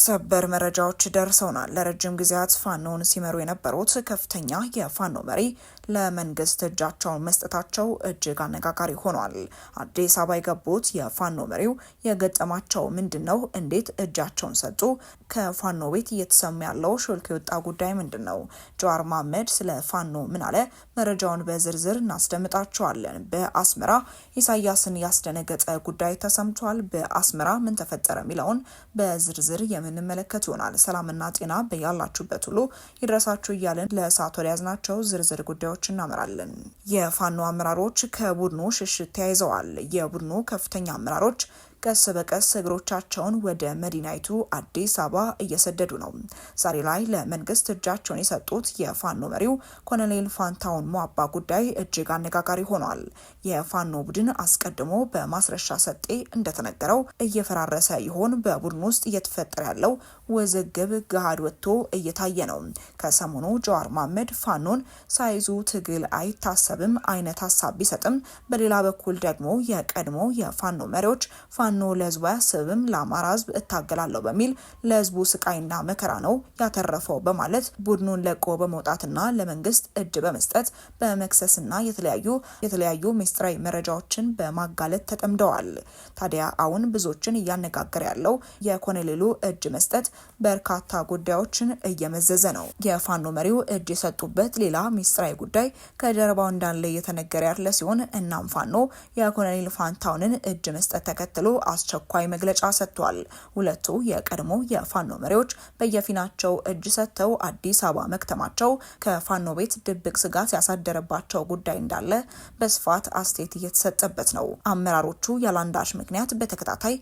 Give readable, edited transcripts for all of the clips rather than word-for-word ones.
ሰበር መረጃዎች ደርሰውናል። ለረጅም ጊዜያት ፋኖን ሲመሩ የነበሩት ከፍተኛ የፋኖ መሪ ለመንግስት እጃቸውን መስጠታቸው እጅግ አነጋጋሪ ሆኗል። አዲስ አበባ የገቡት የፋኖ መሪው የገጠማቸው ምንድነው? እንዴት እጃቸውን ሰጡ? ከፋኖ ቤት እየተሰማ ያለው ሾልክ የወጣ ጉዳይ ምንድነው? ጀዋር መሐመድ ስለ ፋኖ ምን አለ? መረጃውን በዝርዝር እናስደምጣቸዋለን። በአስመራ ኢሳያስን ያስደነገጠ ጉዳይ ተሰምቷል። በአስመራ ምን ተፈጠረ የሚለውን በዝርዝር የምንመለከት ይሆናል። ሰላምና ጤና በያላችሁበት ሁሉ ይድረሳችሁ እያልን ለሰዓቱ ያዝናቸው ዝርዝር ጉዳዮች እናመራለን። የፋኖ አመራሮች ከቡድኑ ሽሽት ተያይዘዋል። የቡድኑ ከፍተኛ አመራሮች ቀስ በቀስ እግሮቻቸውን ወደ መዲናይቱ አዲስ አበባ እየሰደዱ ነው። ዛሬ ላይ ለመንግስት እጃቸውን የሰጡት የፋኖ መሪው ኮሎኔል ፋንታውን ሟባ ጉዳይ እጅግ አነጋጋሪ ሆኗል። የፋኖ ቡድን አስቀድሞ በማስረሻ ሰጤ እንደተነገረው እየፈራረሰ ይሆን? በቡድን ውስጥ እየተፈጠረ ያለው ውዝግብ ገሃድ ወጥቶ እየታየ ነው። ከሰሞኑ ጀዋር መሐመድ ፋኖን ሳይዙ ትግል አይታሰብም አይነት ሀሳብ ቢሰጥም፣ በሌላ በኩል ደግሞ የቀድሞ የፋኖ መሪዎች ፋኖ ለህዝቡ አያስብም ለአማራ ህዝብ እታገላለሁ በሚል ለህዝቡ ስቃይና መከራ ነው ያተረፈው በማለት ቡድኑን ለቆ በመውጣትና ለመንግስት እጅ በመስጠት በመክሰስና የተለያዩ ሚስጥራዊ መረጃዎችን በማጋለጥ ተጠምደዋል። ታዲያ አሁን ብዙዎችን እያነጋገረ ያለው የኮሎኔሉ እጅ መስጠት በርካታ ጉዳዮችን እየመዘዘ ነው። የፋኖ መሪው እጅ የሰጡበት ሌላ ሚስጥራዊ ጉዳይ ከጀርባው እንዳለ እየተነገረ ያለ ሲሆን እናም ፋኖ የኮሎኔል ፋንታውንን እጅ መስጠት ተከትሎ አስቸኳይ መግለጫ ሰጥቷል። ሁለቱ የቀድሞ የፋኖ መሪዎች በየፊናቸው እጅ ሰጥተው አዲስ አበባ መክተማቸው ከፋኖ ቤት ድብቅ ስጋት ያሳደረባቸው ጉዳይ እንዳለ በስፋት አስተያየት እየተሰጠበት ነው። አመራሮቹ ያላንዳች ምክንያት በተከታታይ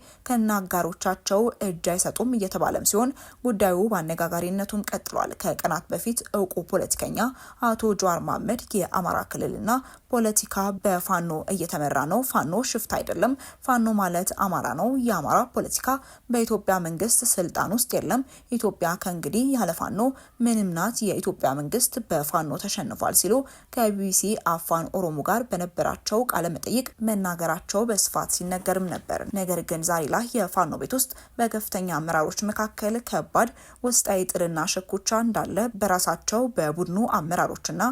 ከናጋሮቻቸው እጅ አይሰጡም እየተባለም ሲሆን ጉዳዩ በአነጋጋሪነቱም ቀጥሏል። ከቀናት በፊት እውቁ ፖለቲከኛ አቶ ጀዋር መሐመድ የአማራ ክልልና ፖለቲካ በፋኖ እየተመራ ነው፣ ፋኖ ሽፍታ አይደለም፣ ፋኖ ማለት አማራ ነው፣ የአማራ ፖለቲካ በኢትዮጵያ መንግስት ስልጣን ውስጥ የለም፣ ኢትዮጵያ ከእንግዲህ ያለ ፋኖ ምንም ናት፣ የኢትዮጵያ መንግስት በፋኖ ተሸንፏል ሲሉ ከቢቢሲ አፋን ኦሮሞ ጋር በነበራቸው ቃለ መጠይቅ መናገራቸው በስፋት ሲነገርም ነበር። ነገር ግን ዛሬ ላይ የፋኖ ቤት ውስጥ በከፍተኛ አመራሮች መካከል ከባድ ውስጣዊ ጥልና ሽኩቻ እንዳለ በራሳቸው በቡድኑ አመራሮችና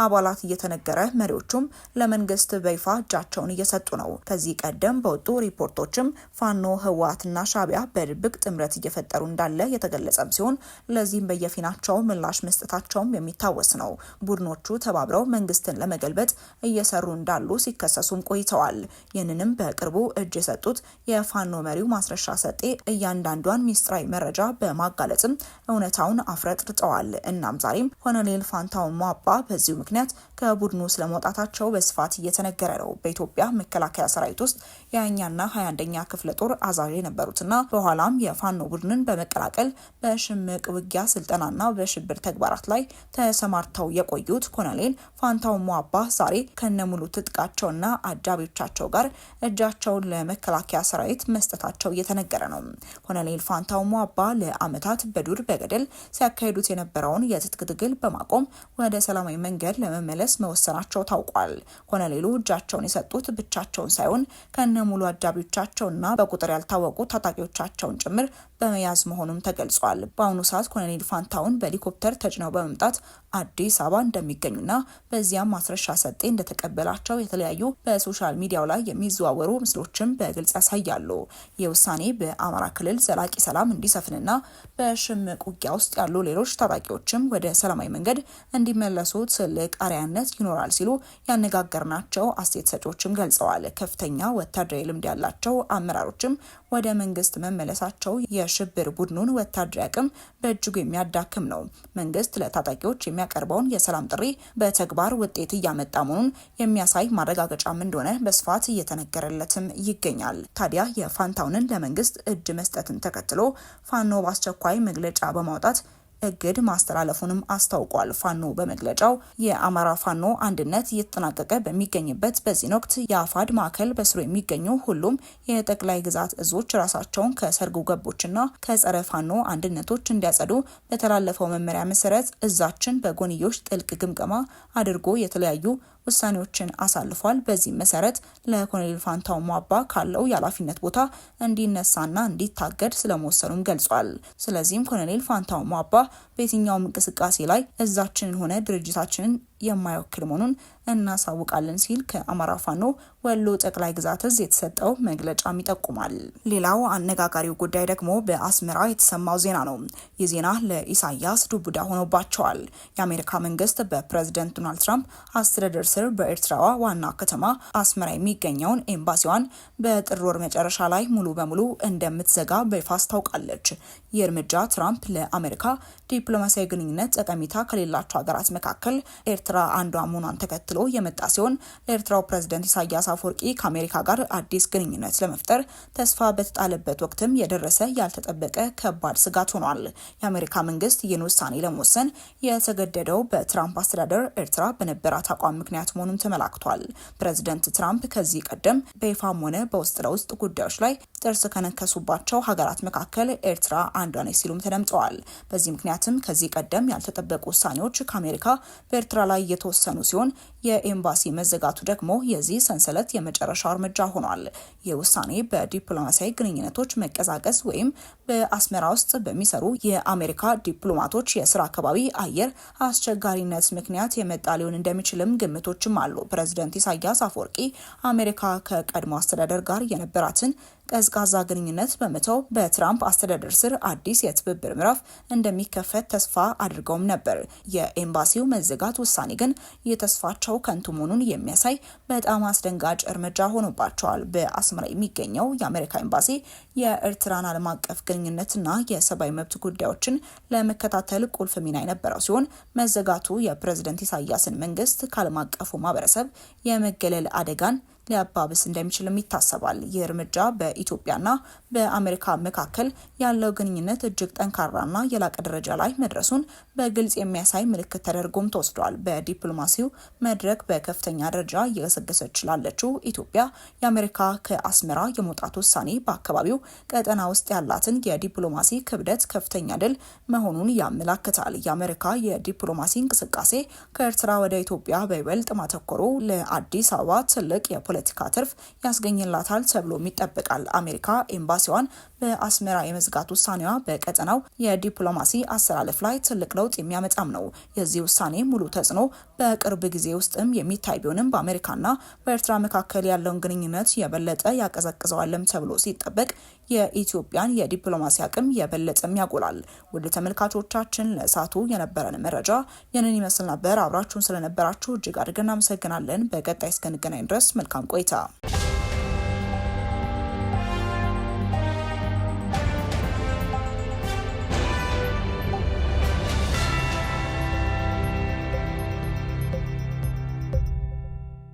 አባላት እየተነገረ መሪዎቹም ለመንግስት በይፋ እጃቸውን እየሰጡ ነው። ከዚህ ቀደም በወጡ ሪፖርቶችም ፋኖ ህወሓትና ሻዕቢያ በድብቅ ጥምረት እየፈጠሩ እንዳለ የተገለጸም ሲሆን ለዚህም በየፊናቸው ምላሽ መስጠታቸውም የሚታወስ ነው። ቡድኖቹ ተባብረው መንግስትን ለመገልበጥ እየሰሩ እንዳሉ ሲከሰሱም ቆይተዋል። ይህንንም በቅርቡ እጅ የሰጡት የፋኖ መሪው ማስረሻ ሰጤ እያንዳንዷን ሚስጥራዊ መረጃ በማጋለጽም እውነታውን አፍረጥርጠዋል። እናም ዛሬም ኮሎኔል ፋንታውን ሟባ በዚሁ ምክንያት ከቡድኑ ስለመውጣታቸው በስፋት እየተነገረ ነው። በኢትዮጵያ መከላከያ ሰራዊት ውስጥ የኛና 21ኛ ክፍለ ጦር አዛዥ የነበሩትና በኋላም የፋኖ ቡድንን በመቀላቀል በሽምቅ ውጊያ ስልጠናና በሽብር ተግባራት ላይ ተሰማርተው የቆዩት ኮሎኔል ፋንታውን ሟባ ዛሬ ከነሙሉ ትጥቃቸውና አጃቢዎቻቸው ጋር እጃቸውን ለመከላከያ ሰራዊት መስጠታቸው እየተነገረ ነው። ኮሎኔል ፋንታውን ሟባ ለአመታት በዱር በገደል ሲያካሂዱት የነበረውን የትጥቅ ትግል በማቆም ወደ ሰላማዊ መንገድ ለመመለስ መወሰናቸው ታውቋል። ኮሎኔሉ እጃቸውን የሰጡት ብቻቸውን ሳይሆን ከነሙሉ አጃቢዎቻቸውና በቁጥር ያልታወቁ ታጣቂዎቻቸውን ጭምር በመያዝ መሆኑም ተገልጿል። በአሁኑ ሰዓት ኮሎኔል ፋንታውን በሄሊኮፕተር ተጭነው በመምጣት አዲስ አበባ እንደሚገኙና በዚያም ማስረሻ ሰጤ እንደተቀበላቸው የተለያዩ በሶሻል ሚዲያው ላይ የሚዘዋወሩ ምስሎችም በግልጽ ያሳያሉ። ይህ ውሳኔ በአማራ ክልል ዘላቂ ሰላም እንዲሰፍንና በሽምቅ ውጊያ ውስጥ ያሉ ሌሎች ታጣቂዎችም ወደ ሰላማዊ መንገድ እንዲመለሱ ትልቅ አርአያነት ይኖራል ሲሉ ያነጋገርናቸው አስተያየት ሰጪዎችም ገልጸዋል። ከፍተኛ ወታደራዊ ልምድ ያላቸው አመራሮችም ወደ መንግስት መመለሳቸው የሽብር ቡድኑን ወታደራዊ አቅም በእጅጉ የሚያዳክም ነው። መንግስት ለታጣቂዎች የሚያቀርበውን የሰላም ጥሪ በተግባር ውጤት እያመጣ መሆኑን የሚያሳይ ማረጋገጫም እንደሆነ በስፋት እየተነገረለትም ይገኛል። ታዲያ የፋንታውንን ለመንግስት እጅ መስጠትን ተከትሎ ፋኖ በአስቸኳይ መግለጫ በማውጣት እግድ ማስተላለፉንም አስታውቋል። ፋኖ በመግለጫው የአማራ ፋኖ አንድነት እየተጠናቀቀ በሚገኝበት በዚህ ወቅት የአፋድ ማዕከል በስሩ የሚገኙ ሁሉም የጠቅላይ ግዛት እዞች ራሳቸውን ከሰርጎ ገቦችና ከጸረ ፋኖ አንድነቶች እንዲያጸዱ በተላለፈው መመሪያ መሰረት እዛችን በጎንዮሽ ጥልቅ ግምገማ አድርጎ የተለያዩ ውሳኔዎችን አሳልፏል። በዚህ መሰረት ለኮሎኔል ፋንታው ሟባ ካለው የኃላፊነት ቦታ እንዲነሳና እንዲታገድ ስለመወሰኑም ገልጿል። ስለዚህም ኮሎኔል ፋንታው ሟባ በየትኛውም እንቅስቃሴ ላይ እዛችንን ሆነ ድርጅታችንን የማይወክል መሆኑን እናሳውቃለን ሲል ከአማራ ፋኖ ወሎ ጠቅላይ ግዛት እዝ የተሰጠው መግለጫም ይጠቁማል። ሌላው አነጋጋሪው ጉዳይ ደግሞ በአስመራ የተሰማው ዜና ነው። ይህ ዜና ለኢሳያስ ዱብዳ ሆኖባቸዋል። የአሜሪካ መንግስት በፕሬዝዳንት ዶናልድ ትራምፕ አስተዳደር ስር በኤርትራዋ ዋና ከተማ አስመራ የሚገኘውን ኤምባሲዋን በጥር ወር መጨረሻ ላይ ሙሉ በሙሉ እንደምትዘጋ በይፋ አስታውቃለች። ይህ እርምጃ ትራምፕ ለአሜሪካ ዲፕሎማሲያዊ ግንኙነት ጠቀሜታ ከሌላቸው ሀገራት መካከል ኤርትራ አንዷ መሆኗን ተከትሎ የመጣ ሲሆን ለኤርትራው ፕሬዝዳንት ኢሳያስ አፈወርቂ ከአሜሪካ ጋር አዲስ ግንኙነት ለመፍጠር ተስፋ በተጣለበት ወቅትም የደረሰ ያልተጠበቀ ከባድ ስጋት ሆኗል። የአሜሪካ መንግስት ይህን ውሳኔ ለመወሰን የተገደደው በትራምፕ አስተዳደር ኤርትራ በነበራት አቋም ምክንያት መሆኑን ተመላክቷል። ፕሬዝዳንት ትራምፕ ከዚህ ቀደም በይፋም ሆነ በውስጥ ለውስጥ ጉዳዮች ላይ ጥርስ ከነከሱባቸው ሀገራት መካከል ኤርትራ አንዷ ነች ሲሉም ተደምጠዋል። በዚህ ምክንያትም ከዚህ ቀደም ያልተጠበቁ ውሳኔዎች ከአሜሪካ በኤርትራ ላይ የተወሰኑ ሲሆን የኤምባሲ መዘጋቱ ደግሞ የዚህ ሰንሰለት የመጨረሻው እርምጃ ሆኗል። ይህ ውሳኔ በዲፕሎማሲያዊ ግንኙነቶች መቀዛቀዝ ወይም በአስመራ ውስጥ በሚሰሩ የአሜሪካ ዲፕሎማቶች የስራ አካባቢ አየር አስቸጋሪነት ምክንያት የመጣ ሊሆን እንደሚችልም ግምቶችም አሉ። ፕሬዝዳንት ኢሳያስ አፈወርቂ አሜሪካ ከቀድሞ አስተዳደር ጋር የነበራትን ቀዝቃዛ ግንኙነት በመተው በትራምፕ አስተዳደር ስር አዲስ የትብብር ምዕራፍ እንደሚከፈት ተስፋ አድርገውም ነበር። የኤምባሲው መዘጋት ውሳኔ ግን የተስፋቸው ከንቱ መሆኑን የሚያሳይ በጣም አስደንጋጭ እርምጃ ሆኖባቸዋል። በአስመራ የሚገኘው የአሜሪካ ኤምባሲ የኤርትራን ዓለም አቀፍ ግንኙነትና የሰብአዊ መብት ጉዳዮችን ለመከታተል ቁልፍ ሚና የነበረው ሲሆን መዘጋቱ የፕሬዝዳንት ኢሳያስን መንግስት ከዓለም አቀፉ ማህበረሰብ የመገለል አደጋን ሊያባብስ እንደሚችልም ይታሰባል። ይህ እርምጃ በኢትዮጵያና በአሜሪካ መካከል ያለው ግንኙነት እጅግ ጠንካራና የላቀ ደረጃ ላይ መድረሱን በግልጽ የሚያሳይ ምልክት ተደርጎም ተወስዷል። በዲፕሎማሲው መድረክ በከፍተኛ ደረጃ እየገሰገሰች ላለችው ኢትዮጵያ የአሜሪካ ከአስመራ የመውጣት ውሳኔ በአካባቢው ቀጠና ውስጥ ያላትን የዲፕሎማሲ ክብደት ከፍተኛ ድል መሆኑን ያመላክታል። የአሜሪካ የዲፕሎማሲ እንቅስቃሴ ከኤርትራ ወደ ኢትዮጵያ በይበልጥ ማተኮሩ ለአዲስ አበባ ትልቅ ፖለቲካ ትርፍ ያስገኝላታል ተብሎም ይጠበቃል። አሜሪካ ኤምባሲዋን በአስመራ የመዝጋት ውሳኔዋ በቀጠናው የዲፕሎማሲ አሰላለፍ ላይ ትልቅ ለውጥ የሚያመጣም ነው። የዚህ ውሳኔ ሙሉ ተጽዕኖ በቅርብ ጊዜ ውስጥም የሚታይ ቢሆንም በአሜሪካና በኤርትራ መካከል ያለውን ግንኙነት የበለጠ ያቀዘቅዘዋልም ተብሎ ሲጠበቅ የኢትዮጵያን የዲፕሎማሲ አቅም የበለጠም ያጎላል። ወደ ተመልካቾቻችን ለእሳቱ የነበረን መረጃ ይህንን ይመስል ነበር። አብራችሁን ስለነበራችሁ እጅግ አድርገን እናመሰግናለን። በቀጣይ እስከንገናኝ ድረስ መልካም ቆይታ